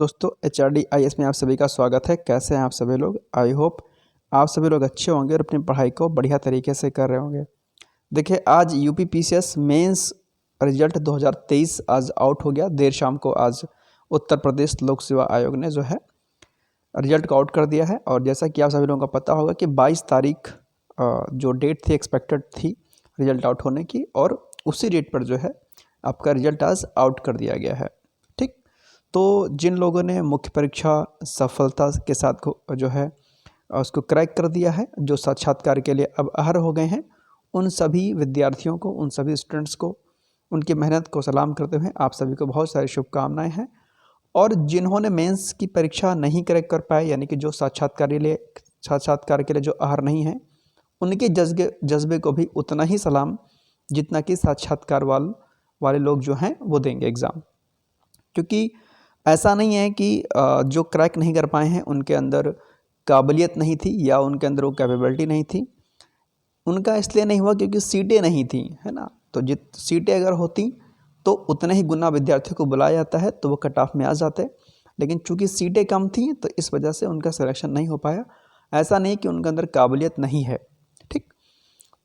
दोस्तों HRD IAS में आप सभी का स्वागत है। कैसे हैं आप सभी लोग? आई होप आप सभी लोग अच्छे होंगे और अपनी पढ़ाई को बढ़िया तरीके से कर रहे होंगे। देखिए, आज यूपी पीसीएस मेंस रिजल्ट 2023 आज आउट हो गया। देर शाम को आज उत्तर प्रदेश लोक सेवा आयोग ने जो है रिजल्ट को आउट कर दिया है। और जैसा कि आप सभी लोगों को पता होगा कि 22 तारीख जो डेट थी एक्सपेक्टेड थी रिजल्ट आउट होने की, और उसी डेट पर जो है आपका रिजल्ट आज आउट कर दिया गया है। ठीक, तो जिन लोगों ने मुख्य परीक्षा सफलता के साथ जो है उसको क्रैक कर दिया है, जो साक्षात्कार के लिए अब अहर हो गए हैं, उन सभी विद्यार्थियों को, उन सभी स्टूडेंट्स को, उनकी मेहनत को सलाम करते हुए आप सभी को बहुत सारी शुभकामनाएं हैं। और जिन्होंने मेंस की परीक्षा नहीं क्रैक कर पाए, यानी कि जो साक्षात्कार के लिए जो अहर नहीं है, उनके जज्बे को भी उतना ही सलाम जितना कि साक्षात्कार वाले लोग जो हैं वो देंगे एग्ज़ाम। क्योंकि ऐसा नहीं है कि जो क्रैक नहीं कर पाए हैं उनके अंदर काबिलियत नहीं थी या उनके अंदर वो कैपेबिलिटी नहीं थी। उनका इसलिए नहीं हुआ क्योंकि सीटें नहीं थी, है ना। तो सीटें अगर होती तो उतने ही गुना विद्यार्थियों को बुलाया जाता है तो वो कट ऑफ में आ जाते, लेकिन चूंकि सीटें कम थी तो इस वजह से उनका सिलेक्शन नहीं हो पाया। ऐसा नहीं कि उनके अंदर काबिलियत नहीं है। ठीक,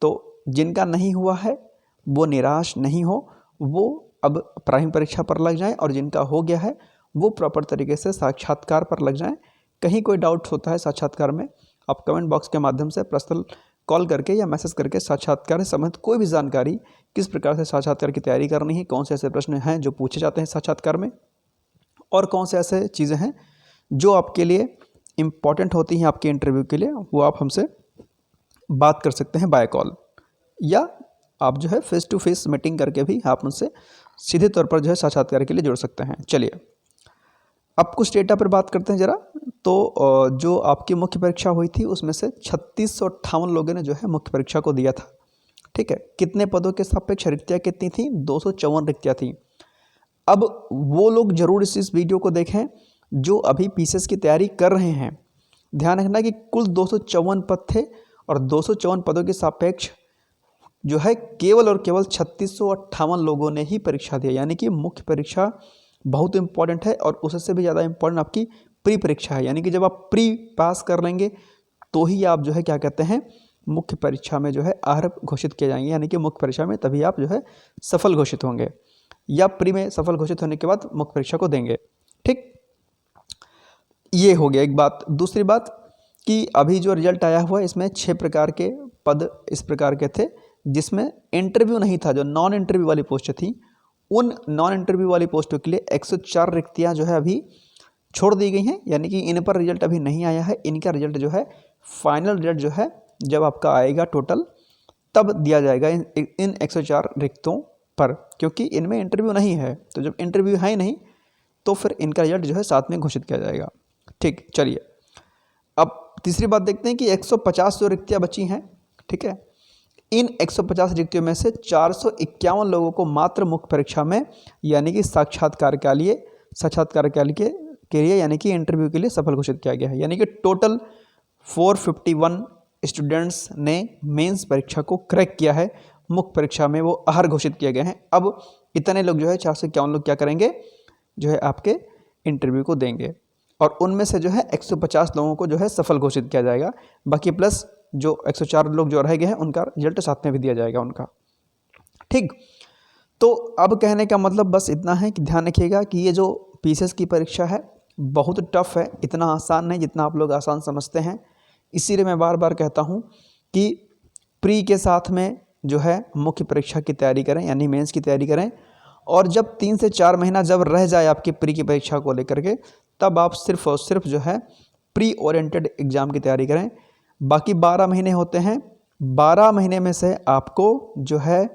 तो जिनका नहीं हुआ है वो निराश नहीं हो, वो अब प्राइमरी परीक्षा पर लग जाएं, और जिनका हो गया है वो प्रॉपर तरीके से साक्षात्कार पर लग जाएं। कहीं कोई डाउट होता है साक्षात्कार में, आप कमेंट बॉक्स के माध्यम से पर्सनल कॉल करके या मैसेज करके साक्षात्कार से संबंधित कोई भी जानकारी, किस प्रकार से साक्षात्कार की तैयारी करनी है, कौन से ऐसे प्रश्न हैं जो पूछे जाते हैं साक्षात्कार में, और कौन से ऐसे चीज़ें हैं जो आपके लिए इम्पॉर्टेंट होती हैं आपके इंटरव्यू के लिए, वो आप हमसे बात कर सकते हैं बाय कॉल, या आप जो है फेस टू फेस मीटिंग करके भी आप उनसे सीधे तौर पर जो है साक्षात्कार के लिए जुड़ सकते हैं। चलिए, अब कुछ डेटा पर बात करते हैं ज़रा। तो जो आपकी मुख्य परीक्षा हुई थी उसमें से 3658 लोगों ने जो है मुख्य परीक्षा को दिया था। ठीक है, कितने पदों के सापेक्ष रिक्तियाँ कितनी थी? 254 रिक्तियाँ थी। अब वो लोग जरूर इस वीडियो को देखें जो अभी पीसीएस की तैयारी कर रहे हैं। ध्यान रखना कि कुल 254 पद थे और 254 पदों के सापेक्ष जो है केवल और केवल 3658 लोगों ने ही परीक्षा दी। यानी कि मुख्य परीक्षा बहुत इंपॉर्टेंट है, और उससे भी ज़्यादा इंपॉर्टेंट आपकी प्री परीक्षा है। यानी कि जब आप प्री पास कर लेंगे तो ही आप जो है क्या कहते हैं, मुख्य परीक्षा में जो है अहर घोषित किए जाएंगे। यानी कि मुख्य परीक्षा में तभी आप जो है सफल घोषित होंगे, या प्री में सफल घोषित होने के बाद मुख्य परीक्षा को देंगे। ठीक, ये हो गया एक बात। दूसरी बात कि अभी जो रिजल्ट आया हुआ है इसमें 6 प्रकार के पद इस प्रकार के थे जिसमें इंटरव्यू नहीं था। जो नॉन इंटरव्यू वाली पोस्ट थी, उन नॉन इंटरव्यू वाली पोस्टों के लिए 104 रिक्तियां जो है अभी छोड़ दी गई हैं। यानी कि इन पर रिजल्ट अभी नहीं आया है। इनका रिजल्ट जो है, फाइनल रिजल्ट जो है जब आपका आएगा टोटल, तब दिया जाएगा इन 104 रिक्तों पर, क्योंकि इनमें इंटरव्यू नहीं है। तो जब इंटरव्यू है ही नहीं तो फिर इनका रिजल्ट जो है साथ में घोषित किया जाएगा। ठीक, चलिए अब तीसरी बात देखते हैं कि 150 जो रिक्तियाँ बची हैं, ठीक है, इन 150 रिक्तियों में से 451 लोगों को मात्र मुख्य परीक्षा में यानी कि साक्षात्कार के लिए यानी कि इंटरव्यू के लिए सफल घोषित किया गया है। यानी कि टोटल 451 स्टूडेंट्स ने मेंस परीक्षा को क्रैक किया है, मुख्य परीक्षा में वो अहर घोषित किए गए हैं। अब इतने लोग जो है 451 लोग क्या करेंगे, जो है आपके इंटरव्यू को देंगे, और उनमें से जो है 150 लोगों को जो है सफल घोषित किया जाएगा। बाकी प्लस जो 104 लोग जो रह गए हैं उनका रिजल्ट साथ में भी दिया जाएगा उनका। ठीक, तो अब कहने का मतलब बस इतना है कि ध्यान रखिएगा कि ये जो पीसीएस की परीक्षा है बहुत टफ है, इतना आसान नहीं जितना आप लोग आसान समझते हैं। इसीलिए मैं बार बार कहता हूँ कि प्री के साथ में जो है मुख्य परीक्षा की तैयारी करें, यानी मेंस की तैयारी करें, और जब 3 से 4 महीना जब रह जाए आपकी प्री की परीक्षा को लेकर के, तब आप सिर्फ और सिर्फ जो है प्री ओरिएंटेड एग्ज़ाम की तैयारी करें। बाकी 12 महीने होते हैं, 12 महीने में से आपको जो है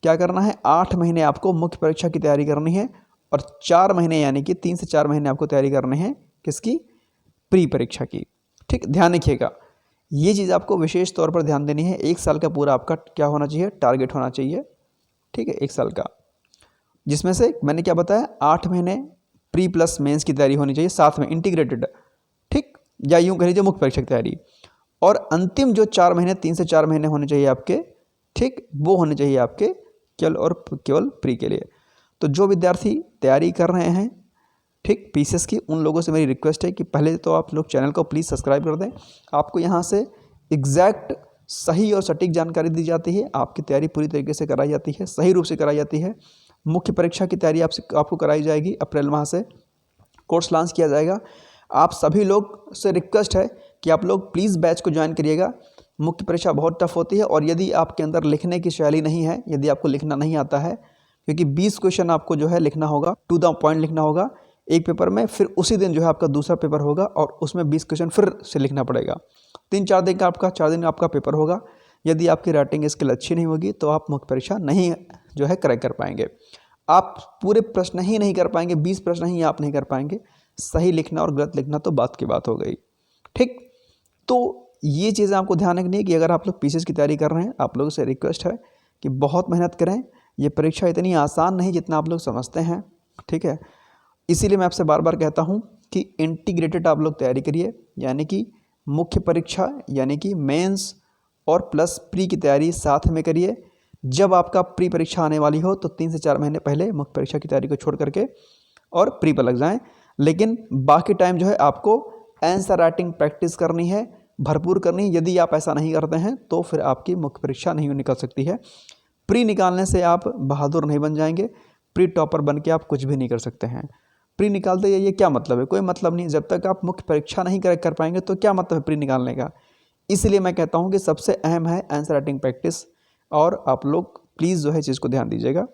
क्या करना है, 8 महीने आपको मुख्य परीक्षा की तैयारी करनी है, और 4 महीने यानी कि 3 से 4 महीने आपको तैयारी करनी है किसकी, प्री परीक्षा की। ठीक, ध्यान रखिएगा, ये चीज़ आपको विशेष तौर पर ध्यान देनी है। 1 साल का पूरा आपका क्या होना चाहिए, टारगेट होना चाहिए। ठीक है, 1 साल का, जिसमें से मैंने क्या बताया, 8 महीने प्री प्लस मेंस की तैयारी होनी चाहिए, साथ में इंटीग्रेटेड। ठीक, या यूँ कह लीजिए मुख्य परीक्षा की तैयारी, और अंतिम जो 4 महीने, 3 से 4 महीने होने चाहिए आपके, ठीक, वो होने चाहिए आपके केवल और केवल प्री के लिए। तो जो विद्यार्थी तैयारी कर रहे हैं ठीक, पीसीएस की उन लोगों से मेरी रिक्वेस्ट है कि पहले तो आप लोग चैनल को प्लीज़ सब्सक्राइब कर दें। आपको यहाँ से एग्जैक्ट सही और सटीक जानकारी दी जाती है, आपकी तैयारी पूरी तरीके से कराई जाती है, सही रूप से कराई जाती है। मुख्य परीक्षा की तैयारी आपको कराई जाएगी, अप्रैल माह से कोर्स लॉन्च किया जाएगा। आप सभी लोग से रिक्वेस्ट है कि आप लोग प्लीज़ बैच को ज्वाइन करिएगा। मुख्य परीक्षा बहुत टफ होती है और यदि आपके अंदर लिखने की शैली नहीं है, यदि आपको लिखना नहीं आता है, क्योंकि 20 क्वेश्चन आपको जो है लिखना होगा, टू द पॉइंट लिखना होगा एक पेपर में, फिर उसी दिन जो है आपका दूसरा पेपर होगा और उसमें 20 क्वेश्चन फिर से लिखना पड़ेगा। 3-4 दिन का आपका 4 दिन का आपका पेपर होगा। यदि आपकी राइटिंग स्किल अच्छी नहीं होगी तो आप मुख्य परीक्षा नहीं जो है क्रैक कर पाएंगे। आप पूरे प्रश्न ही नहीं कर पाएंगे, 20 प्रश्न ही आप नहीं कर पाएंगे। सही लिखना और गलत लिखना तो बात की बात हो गई। ठीक, तो ये चीज़ें आपको ध्यान रखनी है कि अगर आप लोग पीसीएस की तैयारी कर रहे हैं, आप लोगों से रिक्वेस्ट है कि बहुत मेहनत करें। ये परीक्षा इतनी आसान नहीं जितना आप लोग समझते हैं। ठीक है, इसीलिए मैं आपसे बार बार कहता हूँ कि इंटीग्रेटेड आप लोग तैयारी करिए, यानी कि मुख्य परीक्षा यानी कि मेंस और प्लस प्री की तैयारी साथ में करिए। जब आपका प्री परीक्षा आने वाली हो तो 3 से 4 महीने पहले मुख्य परीक्षा की तैयारी को छोड़ करके और प्री पर लग जाएं। लेकिन बाकी टाइम जो है आपको आंसर राइटिंग प्रैक्टिस करनी है, भरपूर करनी है। यदि आप ऐसा नहीं करते हैं तो फिर आपकी मुख्य परीक्षा नहीं निकल सकती है। प्री निकालने से आप बहादुर नहीं बन जाएंगे, प्री टॉपर बन के आप कुछ भी नहीं कर सकते हैं। प्री निकालते ये क्या मतलब है? कोई मतलब नहीं। जब तक आप मुख्य परीक्षा नहीं क्रैक कर पाएंगे तो क्या मतलब है प्री निकालने का। इसलिए मैं कहता हूँ कि सबसे अहम है आंसर राइटिंग प्रैक्टिस, और आप लोग प्लीज़ जो है चीज़ को ध्यान दीजिएगा।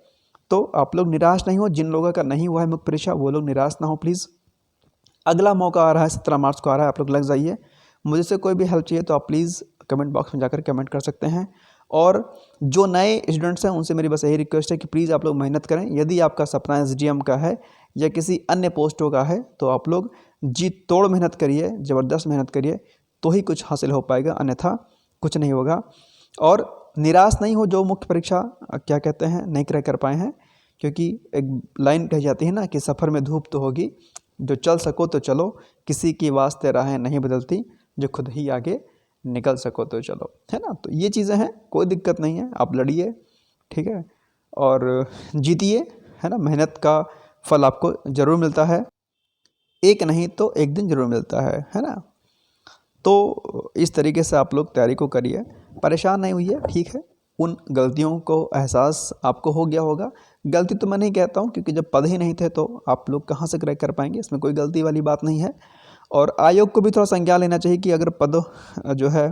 तो आप लोग निराश नहीं हो, जिन लोगों का नहीं हुआ है मुख्य परीक्षा वो लोग निराश ना हो प्लीज़। अगला मौका आ रहा है, 17 मार्च को आ रहा है, आप लोग लग जाइए। मुझे से कोई भी हेल्प चाहिए तो आप प्लीज़ कमेंट बॉक्स में जाकर कमेंट कर सकते हैं। और जो नए स्टूडेंट्स हैं उनसे मेरी बस यही रिक्वेस्ट है कि प्लीज़ आप लोग मेहनत करें। यदि आपका सपना एसडीएम का है या किसी अन्य पोस्टों का है तो आप लोग जी तोड़ मेहनत करिए, ज़बरदस्त मेहनत करिए, तो ही कुछ हासिल हो पाएगा, अन्यथा कुछ नहीं होगा। और निराश नहीं हो जो मुख्य परीक्षा क्या कहते हैं नहीं क्रैक कर पाए हैं, क्योंकि एक लाइन कही जाती है ना कि सफ़र में धूप तो होगी, जो चल सको तो चलो, किसी की वास्ते राहें नहीं बदलती, जो खुद ही आगे निकल सको तो चलो, है ना। तो ये चीज़ें हैं, कोई दिक्कत नहीं है, आप लड़िए, ठीक है, और जीतिए, है ना। मेहनत का फल आपको ज़रूर मिलता है, एक नहीं तो एक दिन ज़रूर मिलता है ना। तो इस तरीके से आप लोग तैयारी को करिए, परेशान नहीं हुई है, ठीक है। उन गलतियों को एहसास आपको हो गया होगा। गलती तो मैं नहीं कहता हूँ, क्योंकि जब पद ही नहीं थे तो आप लोग कहाँ से क्रैक कर पाएंगे, इसमें कोई गलती वाली बात नहीं है। और आयोग को भी थोड़ा संज्ञान लेना चाहिए कि अगर पद जो है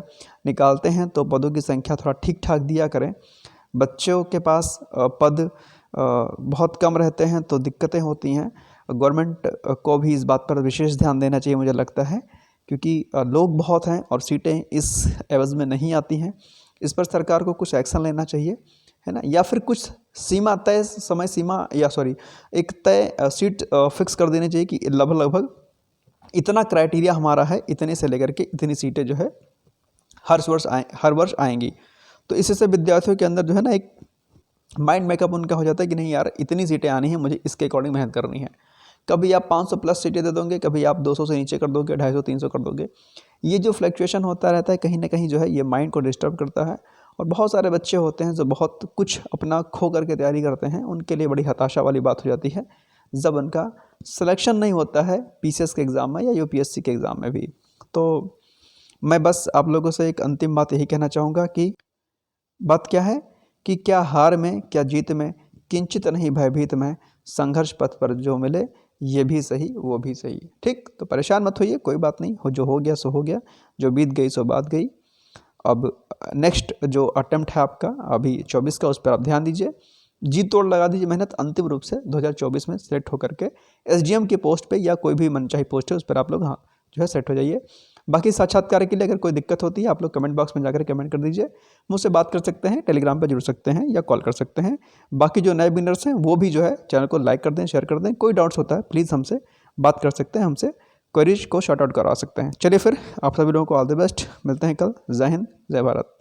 निकालते हैं तो पदों की संख्या थोड़ा ठीक ठाक दिया करें। बच्चों के पास पद बहुत कम रहते हैं तो दिक्कतें होती हैं। गवर्नमेंट को भी इस बात पर विशेष ध्यान देना चाहिए मुझे लगता है, क्योंकि लोग बहुत हैं और सीटें इस एवज़ में नहीं आती हैं। इस पर सरकार को कुछ एक्शन लेना चाहिए, है ना, या फिर कुछ सीमा तय समय सीमा या एक तय सीट फिक्स कर देनी चाहिए कि लगभग इतना क्राइटेरिया हमारा है, इतने से लेकर के इतनी सीटें जो है हर वर्ष आएंगी। तो इससे विद्यार्थियों के अंदर जो है ना एक माइंड मेकअप उनका हो जाता है कि नहीं यार इतनी सीटें आनी है, मुझे इसके अकॉर्डिंग मेहनत करनी है। कभी आप 500 प्लस सीटें दे दोगे, कभी आप 200 से नीचे कर दोगे, 250 300 कर दोगे। ये जो फ्लक्चुएशन होता रहता है कहीं ना कहीं जो है ये माइंड को डिस्टर्ब करता है। और बहुत सारे बच्चे होते हैं जो बहुत कुछ अपना खो करके तैयारी करते हैं, उनके लिए बड़ी हताशा वाली बात हो जाती है जब उनका सिलेक्शन नहीं होता है पीसीएस के एग्ज़ाम में या यूपीएससी के एग्ज़ाम में भी। तो मैं बस आप लोगों से एक अंतिम बात यही कहना चाहूँगा कि बात क्या है कि क्या हार में क्या जीत में किंचित नहीं भयभीत में, संघर्ष पथ पर जो मिले ये भी सही वो भी सही। ठीक, तो परेशान मत होइए, कोई बात नहीं, जो हो गया सो हो गया, जो बीत गई सो बात गई। अब नेक्स्ट जो अटेम्प्ट है आपका अभी 24 का, उस पर आप ध्यान दीजिए, जी तोड़ लगा दीजिए मेहनत, अंतिम रूप से 2024 में सेलेक्ट होकर के एसडीएम की पोस्ट पे या कोई भी मनचाही पोस्ट है उस पर आप लोग हाँ जो है सेट हो जाइए। बाकी साक्षात्कार के लिए अगर कोई दिक्कत होती है आप लोग कमेंट बॉक्स में जाकर कमेंट कर दीजिए, मुझसे बात कर सकते हैं, टेलीग्राम पर जुड़ सकते हैं या कॉल कर सकते हैं। बाकी जो नए बिनर्स हैं वो भी जो है चैनल को लाइक कर दें, शेयर कर दें। कोई डाउट्स होता है प्लीज़ हमसे बात कर सकते हैं, हमसे क्वेरीज को शॉर्ट आउट करवा सकते हैं। चलिए फिर आप सभी लोगों को ऑल द बेस्ट, मिलते हैं कल। जय हिंद, जय भारत।